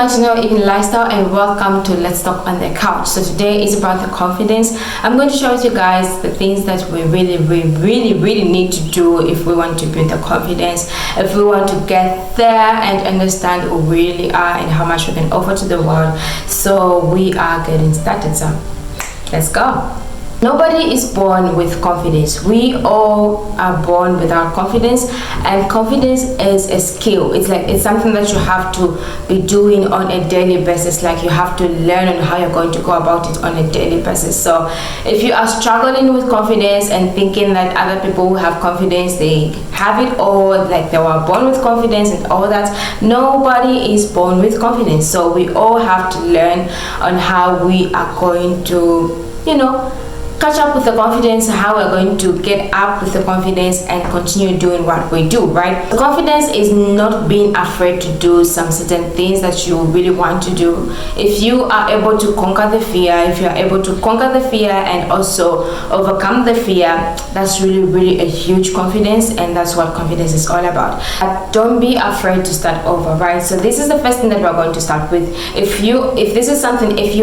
my channel, Evna Lifestyle, and welcome to Let's Talk on the Couch. So today is about the confidence. I'm going to share with you guys the things that we really need to do if we want to build the confidence, if we want to get there and understand who we really are and how much we can offer to the world. So we are getting started. So let's go. Nobody is born with confidence. We all are born without confidence, and confidence is a skill. It's something that you have to be doing on a daily basis. Like you have to learn on how you're going to go about it on a daily basis. So if you are struggling with confidence and thinking that other people who have confidence, they have it all, like they were born with confidence and all that, nobody is born with confidence. So we all have to learn on how we are going to, catch up with the confidence, how we're going to get up with the confidence and continue doing what we do, right? The confidence is not being afraid to do some certain things that you really want to do. If you are able to conquer the fear, if you are able to conquer the fear and also overcome the fear, that's really a huge confidence, and that's what confidence is all about. But don't be afraid to start over, right? So this is the first thing that we're going to start with. If you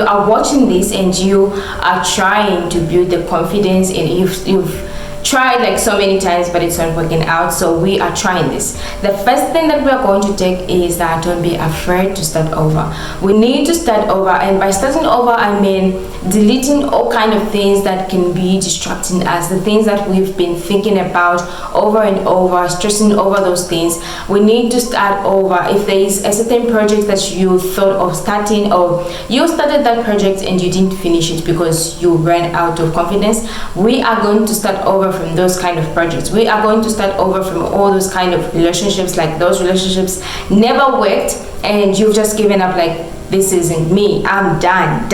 are watching this and you are trying to build the confidence, and you've tried like so many times but it's not working out, so we are trying this. The first thing that we are going to take is that don't be afraid to start over. We need to start over, and by starting over I mean deleting all kind of things that can be distracting us, the things that we've been thinking about over and over, stressing over those things. We need to start over. If there is a certain project that you thought of starting, or you started that project and you didn't finish it because you ran out of confidence, we are going to start over from those kind of projects. We are going to start over from all those kind of relationships, like those relationships never worked and you've just given up, like this isn't me, I'm done.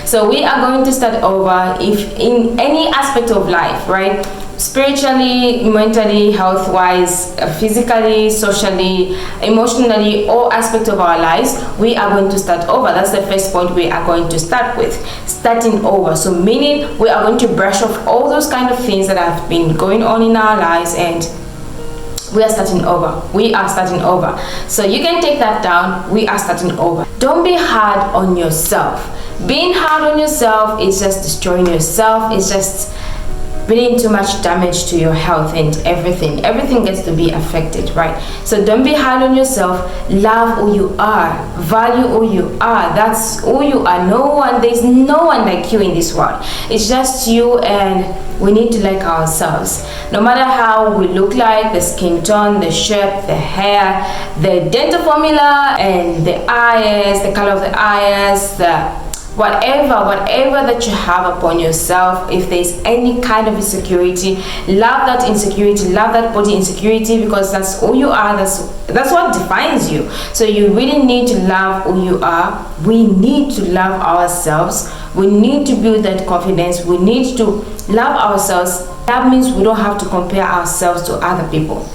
So we are going to start over if in any aspect of life, right? Spiritually, mentally, health-wise, physically, socially, emotionally, all aspects of our lives, we are going to start over. That's the first point we are going to start with, starting over. So meaning we are going to brush off all those kind of things that have been going on in our lives, and we are starting over. We are starting over. So you can take that down. We are starting over. Don't be hard on yourself. Being hard on yourself is just destroying yourself. It's just bringing too much damage to your health and everything gets to be affected, right? So don't be hard on yourself. Love who you are, value who you are. That's who you are. There's no one like you in this world. It's just you, and we need to like ourselves. No matter how we look like, the skin tone, the shape, the hair, the dental formula, and the eyes, the color of the eyes, whatever that you have upon yourself. If there's any kind of insecurity, love that insecurity, love that body insecurity, because that's who you are. That's what defines you. So you really need to love who you are. We need to love ourselves. We need to build that confidence. We need to love ourselves. That means we don't have to compare ourselves to other people.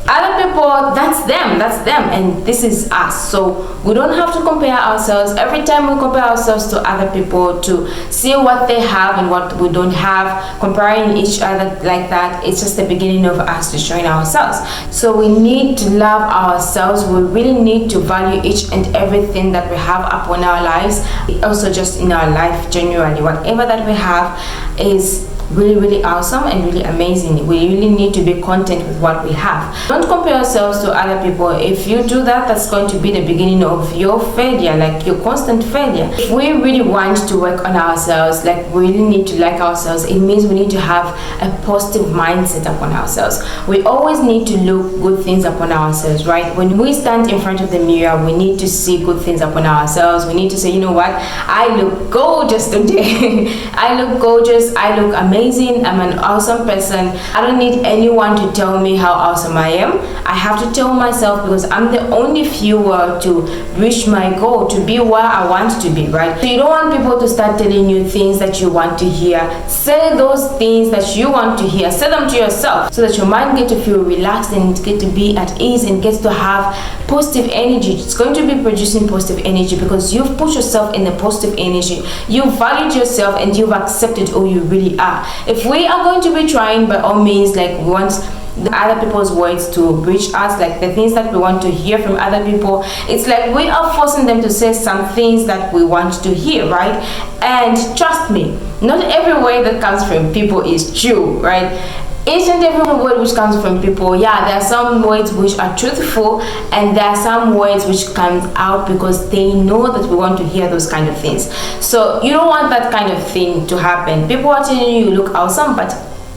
Other people, that's them, and this is us. So we don't have to compare ourselves. Every time we compare ourselves to other people to see what they have and what we don't have, comparing each other like that, it's just the beginning of us destroying ourselves. So we need to love ourselves. We really need to value each and everything that we have upon our lives. Also just in our life generally, whatever that we have is really awesome and really amazing. We really need to be content with what we have. Don't compare yourselves to other people. If you do that, that's going to be the beginning of your failure, like your constant failure. If we really want to work on ourselves, like we really need to like ourselves, it means we need to have a positive mindset upon ourselves. We always need to look good things upon ourselves, right? When we stand in front of the mirror, we need to see good things upon ourselves. We need to say, you know what, I look gorgeous today. I look gorgeous, I look amazing, I'm an awesome person. I don't need anyone to tell me how awesome I am. I have to tell myself, because I'm the only fuel to reach my goal, to be where I want to be, right? So you don't want people to start telling you things that you want to hear. Say those things that you want to hear. Say them to yourself so that your mind gets to feel relaxed and get to be at ease and gets to have positive energy. It's going to be producing positive energy because you've put yourself in the positive energy. You've valued yourself and you've accepted who you really are. If we are going to be trying, by all means, like we want the other people's words to reach us, like the things that we want to hear from other people. It's like we are forcing them to say some things that we want to hear, right? And trust me, not every word that comes from people is true, right? Each and every word which comes from people, yeah, there are some words which are truthful, and there are some words which come out because they know that we want to hear those kind of things. So you don't want that kind of thing to happen. People are telling you look awesome, but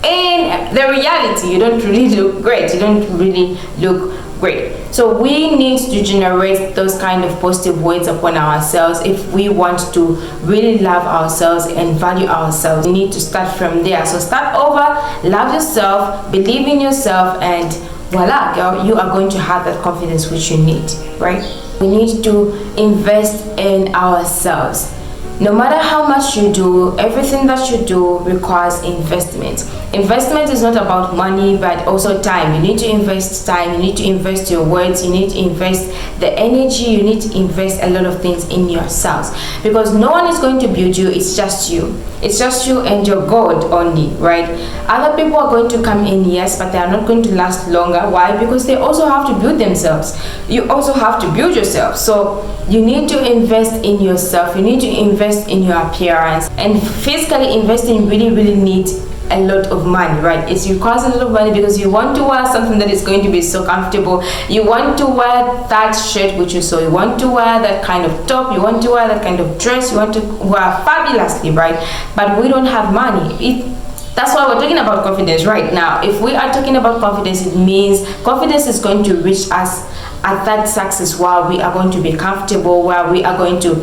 in the reality you don't really look great. You don't really look great. So we need to generate those kind of positive words upon ourselves if we want to really love ourselves and value ourselves. We need to start from there. So start over, love yourself, believe in yourself, and voila, girl, you are going to have that confidence which you need, right? We need to invest in ourselves. No matter how much you do, everything that you do requires investment. Investment is not about money, but also time. You need to invest time, you need to invest your words, you need to invest the energy, you need to invest a lot of things in yourselves. Because no one is going to build you, it's just you. It's just you and your God only, right? Other people are going to come in, yes, but they are not going to last longer. Why? Because they also have to build themselves. You also have to build yourself. So you need to invest in yourself. You need to invest in your appearance. And physically investing really needs a lot of money, right? It requires a lot of money because you want to wear something that is going to be so comfortable. You want to wear that shirt which you saw. You want to wear that kind of top. You want to wear that kind of dress. You want to wear fabulously, right? But we don't have money. That's why we're talking about confidence right now. If we are talking about confidence, it means confidence is going to reach us at that success where we are going to be comfortable, where we are going to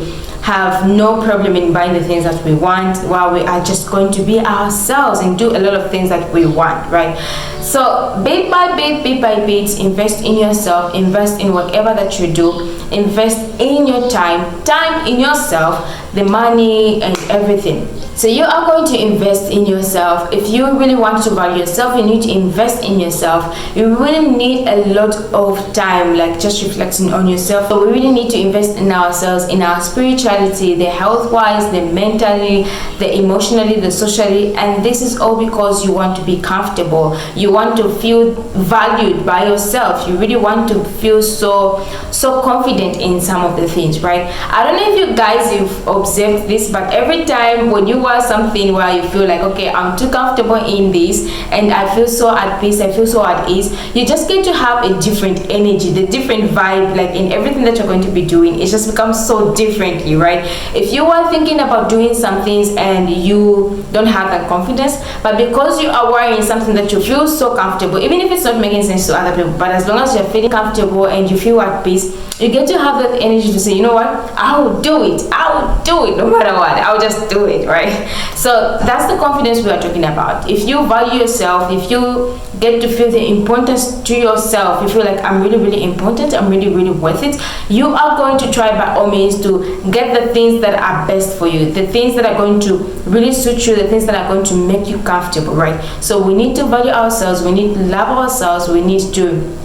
have no problem in buying the things that we want, while we are just going to be ourselves and do a lot of things that we want, right? So bit by bit, invest in yourself, invest in whatever that you do, invest in your time in yourself, the money and everything. So you are going to invest in yourself. If you really want to value yourself, you need to invest in yourself. You really need a lot of time, like just reflecting on yourself. So we really need to invest in ourselves, in our spirituality, the health-wise, the mentally, the emotionally, the socially, and this is all because you want to be comfortable. You want to feel valued by yourself. You really want to feel so confident in some of the things, right? I don't know if you guys have observed this, but every time when you wear something where you feel like, okay, I'm too comfortable in this and I feel so at peace, I feel so at ease, you just get to have a different energy, the different vibe, like in everything that you're going to be doing. It just becomes so differently, right? If you are thinking about doing some things and you don't have that confidence, but because you are wearing something that you feel so comfortable, even if it's not making sense to other people, but as long as you're feeling comfortable and you feel at peace, you get to have that energy to say, you know what, I will do it no matter what. I'll just do it, right? So that's the confidence we are talking about. If you value yourself, if you get to feel the importance to yourself, you feel like I'm really important, I'm really worth it, you are going to try by all means to get the things that are best for you, the things that are going to really suit you, the things that are going to make you comfortable, right? So we need to value ourselves, we need to love ourselves, we need to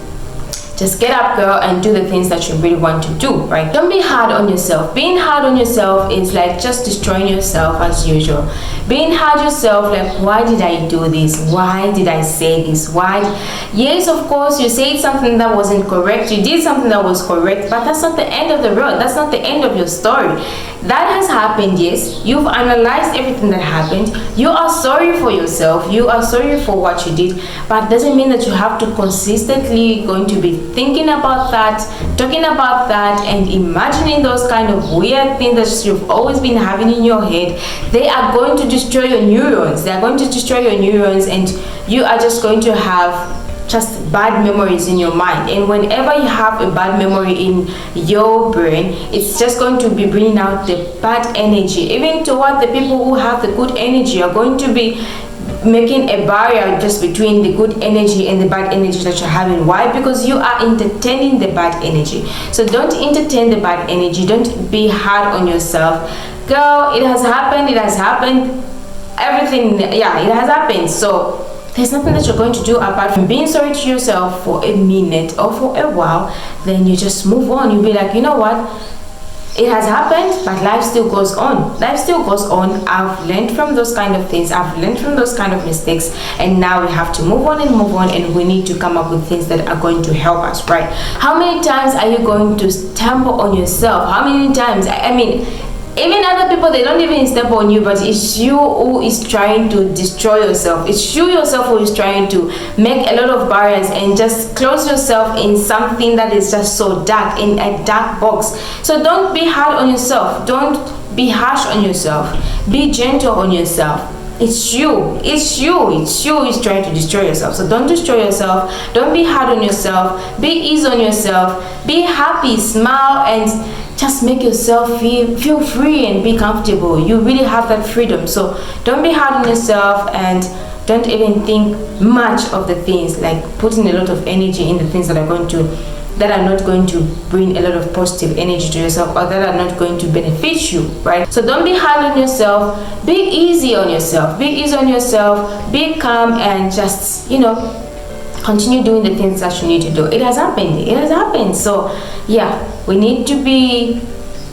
just get up, girl, and do the things that you really want to do, right? Don't be hard on yourself. Being hard on yourself is like just destroying yourself as usual. Being hard yourself, like, why did I do this? Why did I say this? Why? Yes, of course, you said something that wasn't correct. You did something that was correct, but that's not the end of the road. That's not the end of your story. That has happened, yes. You've analyzed everything that happened. You are sorry for yourself. You are sorry for what you did, but it doesn't mean that you have to consistently going to be thinking about that, talking about that, and imagining those kind of weird things that you've always been having in your head. They are going to destroy your neurons. They are going to destroy your neurons, and you are just going to have just bad memories in your mind. And whenever you have a bad memory in your brain, it's just going to be bringing out the bad energy. Even toward the people who have the good energy are going to be making a barrier just between the good energy and the bad energy that you're having. Why? Because you are entertaining the bad energy. So don't entertain the bad energy. Don't be hard on yourself. Girl, it has happened. Everything, yeah, it has happened. So there's nothing that you're going to do apart from being sorry to yourself for a minute or for a while. Then you just move on. You'll be like, you know what, It has happened, but life still goes on. Life still goes on. I've learned from those kind of things. I've learned from those kind of mistakes. And now we have to move on, and we need to come up with things that are going to help us, right? How many times are you going to stumble on yourself? How many times? I mean, even other people, they don't even step on you, but it's you who is trying to destroy yourself. It's you yourself who is trying to make a lot of barriers and just close yourself in something that is just so dark, in a dark box. So don't be hard on yourself. Don't be harsh on yourself. Be gentle on yourself. It's you who's trying to destroy yourself. So don't destroy yourself. Don't be hard on yourself. Be easy on yourself. Be happy, smile, and just make yourself feel free and be comfortable. You really have that freedom. So don't be hard on yourself, and don't even think much of the things, like putting a lot of energy in the things that are not going to bring a lot of positive energy to yourself, or that are not going to benefit you, right? So don't be hard on yourself. Be easy on yourself. Be easy on yourself. Be calm, and just, continue doing the things that you need to do. It has happened. So yeah, we need to be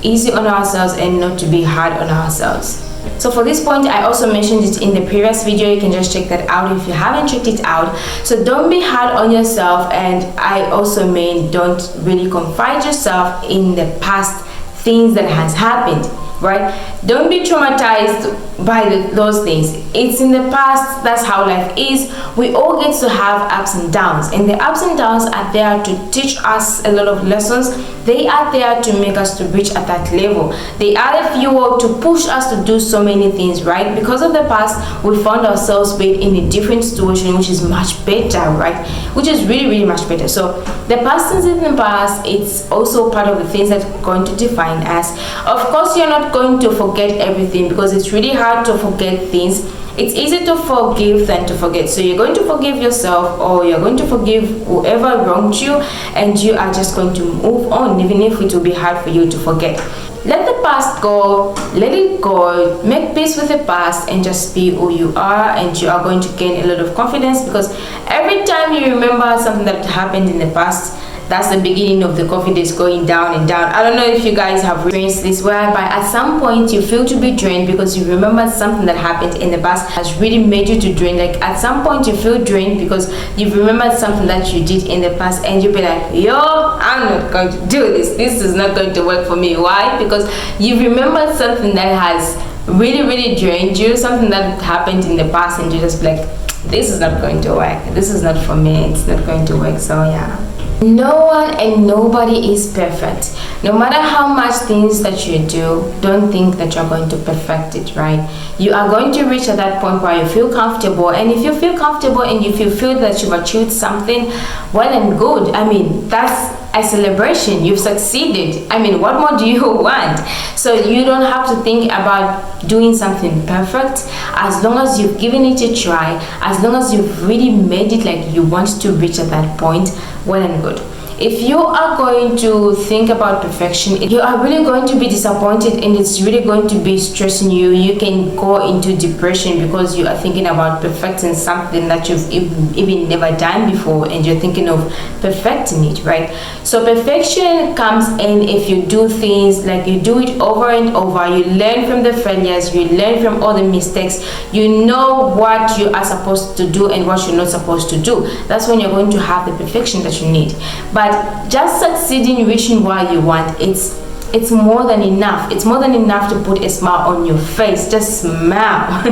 easy on ourselves and not to be hard on ourselves. So for this point, I also mentioned it in the previous video. You can just check that out if you haven't checked it out. So don't be hard on yourself, and I also mean don't really confide yourself in the past things that has happened, right? Don't be traumatized by those things. It's in the past. That's how life is. We all get to have ups and downs, and the ups and downs are there to teach us a lot of lessons. They are there to make us to reach at that level. They are the fuel to push us to do so many things, right? Because of the past, we found ourselves in a different situation, which is much better, right? Which is really, really much better. So the past is in the past. It's also part of the things that are going to define us. Of course, you're not going to forget everything, because it's really hard to forget things. It's easy to forgive than to forget. So you're going to forgive yourself, or you're going to forgive whoever wronged you, and you are just going to move on, even if it will be hard for you to forget. Let the past go, let it go, make peace with the past, and just be who you are, and you are going to gain a lot of confidence, because every time you remember something that happened in the past, that's the beginning of the confidence going down and down. I don't know if you guys have experienced this, whereby at some point you feel to be drained because you remember something that happened in the past has really made you to drain. Like at some point you feel drained because you've remembered something that you did in the past, and you'll be like, yo, I'm not going to do this. This is not going to work for me. Why? Because you've remembered something that has really, really drained you, something that happened in the past, and you're just like, this is not going to work. This is not for me. It's not going to work. So yeah. No one and nobody is perfect. No matter how much things that you do, don't think that you're going to perfect it, right? You are going to reach at that point where you feel comfortable, and if you feel comfortable and if you feel that you've achieved something, well and good. I mean, that's a celebration. You've succeeded. I mean, what more do you want? So you don't have to think about doing something perfect. As long as you've given it a try, as long as you've really made it like you want to reach at that point, well and good. If you are going to think about perfection, you are really going to be disappointed, and it's really going to be stressing you. You can go into depression because you are thinking about perfecting something that you've even never done before, and you're thinking of perfecting it, right? So perfection comes in if you do things like you do it over and over. You learn from the failures, you learn from all the mistakes, you know what you are supposed to do and what you're not supposed to do. That's when you're going to have the perfection that you need. But just succeeding, reaching what you want, it's more than enough. It's more than enough to put a smile on your face. Just smile.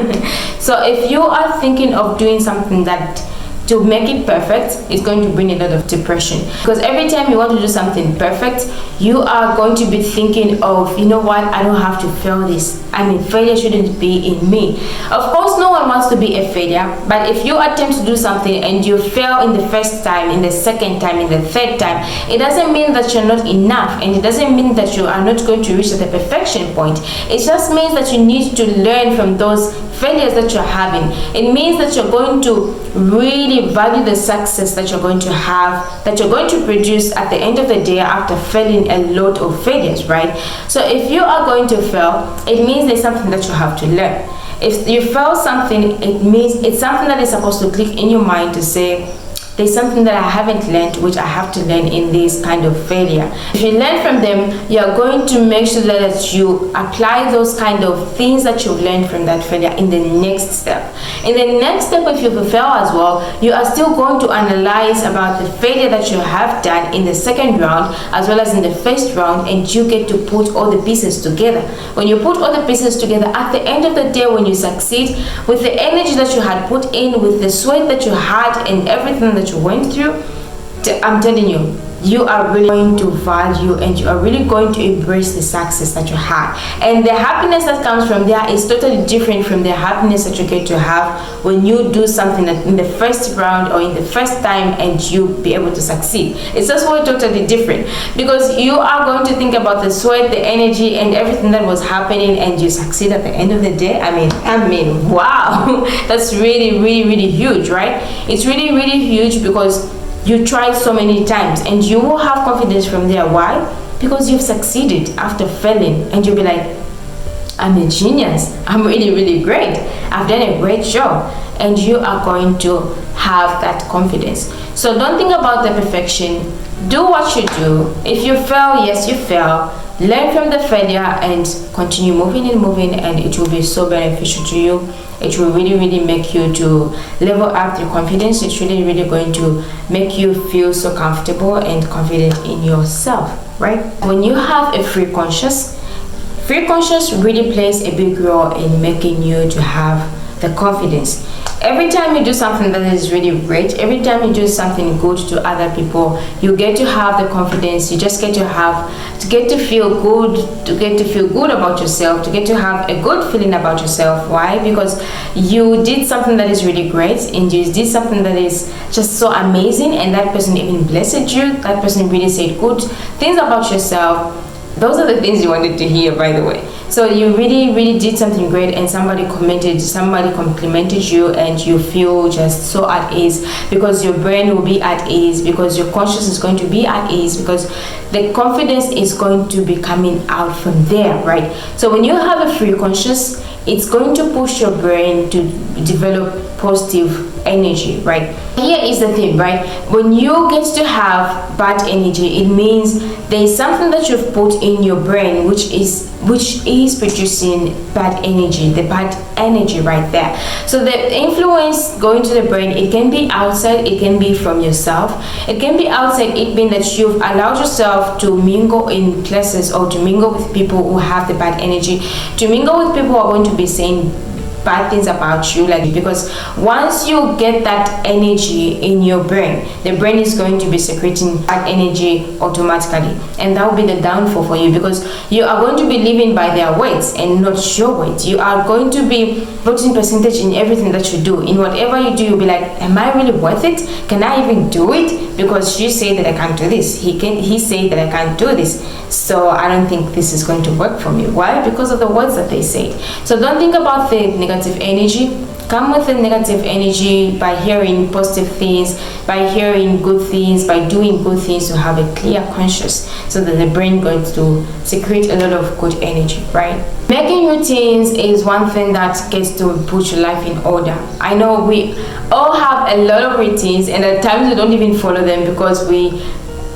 So if you are thinking of doing something that to make it perfect, it's going to bring a lot of depression, because every time you want to do something perfect, you are going to be thinking of, you know what, I don't have to fail this. I mean, failure shouldn't be in me. Of course, no one wants to be a failure, but if you attempt to do something and you fail in the first time, in the second time, in the third time, it doesn't mean that you're not enough, and it doesn't mean that you are not going to reach the perfection point. It just means that you need to learn from those failures that you're having. It means that you're going to really value the success that you're going to have, that you're going to produce at the end of the day after failing a lot of failures, right? So if you are going to fail, it means there's something that you have to learn. If you fail something, it means it's something that is supposed to click in your mind to say, there's something that I haven't learned, which I have to learn in this kind of failure. If you learn from them, you're going to make sure that you apply those kind of things that you've learned from that failure in the next step. In the next step, if you fail as well, you are still going to analyze about the failure that you have done in the second round as well as in the first round, and you get to put all the pieces together. When you put all the pieces together, at the end of the day, when you succeed, with the energy that you had put in, with the sweat that you had and everything that you went through, I'm telling you, you are really going to value and you are really going to embrace the success that you have. And the happiness that comes from there is totally different from the happiness that you get to have when you do something that in the first round or in the first time and you be able to succeed. It's just totally different, because you are going to think about the sweat, the energy and everything that was happening, and you succeed at the end of the day. I mean, wow. That's really huge, right? It's really huge, because you tried so many times and you will have confidence from there. Why? Because you've succeeded after failing, and you'll be like, I'm a genius, I'm really great, I've done a great job, and you are going to have that confidence. So don't think about the perfection. Do what you do. If you fail, yes, you fail. Learn from the failure and continue moving, and it will be so beneficial to you. It will really make you to level up your confidence. It's really going to make you feel so comfortable and confident in yourself, right? When you have a free conscious really plays a big role in making you to have the confidence. Every time you do something that is really great, every time you do something good to other people, you get to have the confidence. You just get to feel good about yourself, to get to have a good feeling about yourself. Why? Because you did something that is really great, and you did something that is just so amazing, and that person even blessed you. That person really said good things about yourself. Those are the things you wanted to hear, by the way. So you really did something great, and somebody complimented you, and you feel just so at ease, because your brain will be at ease, because your conscious is going to be at ease, because the confidence is going to be coming out from there, right? So when you have a free conscious, it's going to push your brain to develop positive energy, right? Here is the thing, right? When you get to have bad energy, it means there is something that you've put in your brain which is producing bad energy, the bad energy right there. So the influence going to the brain, it can be outside, it can be from yourself, it can be outside. It means that you've allowed yourself to mingle in places, or to mingle with people who have the bad energy, to mingle with people who are going to be saying bad things about you, like, because once you get that energy in your brain, the brain is going to be secreting bad energy automatically, and that will be the downfall for you, because you are going to be living by their words and not your words. You are going to be putting percentage in everything that you do. In whatever you do, you'll be like, am I really worth it? Can I even do it? Because you say that I can't do this, he said that I can't do this, so I don't think this is going to work for me. Why? Because of the words that they say. So don't think about the negative energy. Come with the negative energy by hearing positive things, by hearing good things, by doing good things, to have a clear conscious, so that the brain goes to secrete a lot of good energy, right? Making routines is one thing that gets to put your life in order. I know we all have a lot of routines, and at times we don't even follow them because we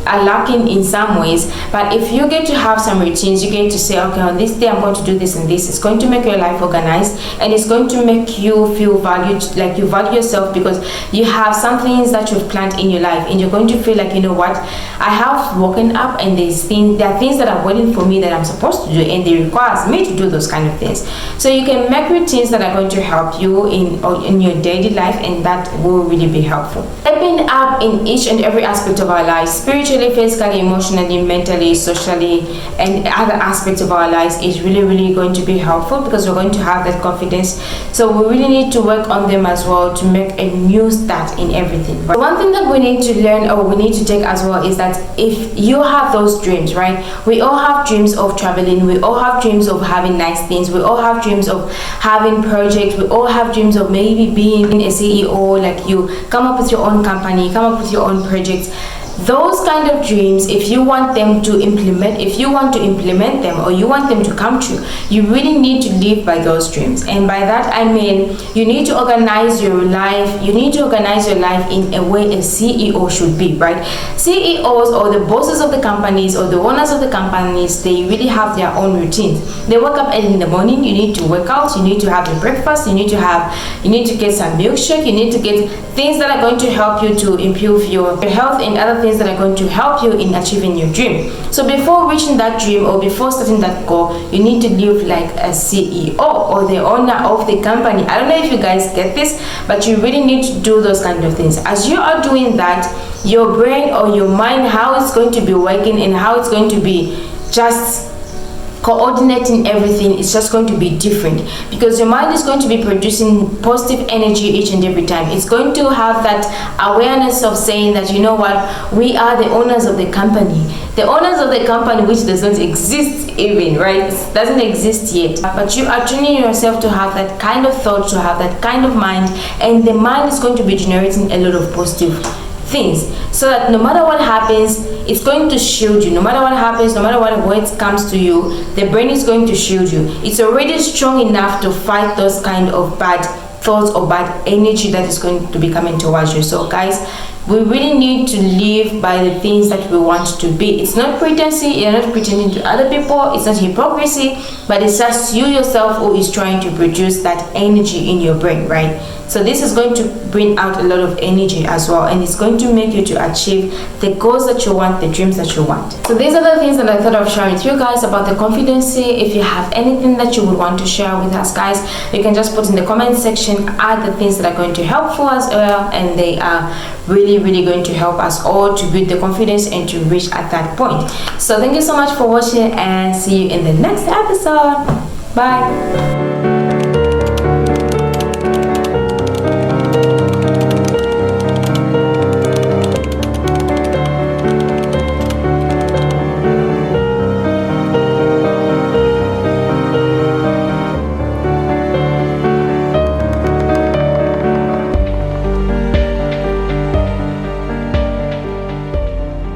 are lacking in some ways. But if you get to have some routines, you get to say, okay, on this day I'm going to do this and this. It's going to make your life organized, and it's going to make you feel valued, like you value yourself, because you have some things that you've planned in your life, and you're going to feel like, you know what, I have woken up and there are things that are waiting for me that I'm supposed to do, and they require me to do those kind of things. So you can make routines that are going to help you in your daily life, and that will really be helpful. Stepping up in each and every aspect of our lives, spiritually, physically, emotionally, mentally, socially, and other aspects of our lives, is really going to be helpful, because we're going to have that confidence. So we really need to work on them as well, to make a new start in everything. But one thing that we need to learn, or we need to take as well, is that if you have those dreams, right? We all have dreams of traveling, we all have dreams of having nice things, we all have dreams of having projects, we all have dreams of maybe being a CEO, like you come up with your own company, come up with your own projects. those kind of dreams, if you want to implement them, or you want them to come true, you really need to live by those dreams. And by that I mean, you need to organize your life. You need to organize your life in a way a CEO should be, right? CEOs, or the bosses of the companies, or the owners of the companies, they really have their own routines. They wake up early in the morning. You need to work out, you need to have your breakfast, you need to get some milkshake, you need to get things that are going to help you to improve your health, and other things that are going to help you in achieving your dream. So before reaching that dream, or before starting that goal, you need to live like a CEO, or the owner of the company. I don't know if you guys get this, but you really need to do those kind of things. As you are doing that, your brain or your mind, how it's going to be working, and how it's going to be just coordinating everything, is just going to be different, because your mind is going to be producing positive energy each and every time. It's going to have that awareness of saying that, you know what, we are the owners of the company. The owners of the company, which does not exist even, right? It doesn't exist yet. But you are training yourself to have that kind of thought, to have that kind of mind, and the mind is going to be generating a lot of positive things, so that no matter what happens, it's going to shield you. No matter what happens, no matter what words comes to you, the brain is going to shield you. It's already strong enough to fight those kind of bad thoughts or bad energy that is going to be coming towards you. So guys, we really need to live by the things that we want to be. It's not pretense, you're not pretending to other people, it's not hypocrisy, but it's just you yourself who is trying to produce that energy in your brain, right? So this is going to bring out a lot of energy as well, and it's going to make you to achieve the goals that you want, the dreams that you want. So these are the things that I thought of sharing with you guys about the confidence. If you have anything that you would want to share with us, guys, you can just put in the comment section, add the things that are going to help for us well, and they are really going to help us all to build the confidence and to reach at that point. So thank you so much for watching, and see you in the next episode. Bye.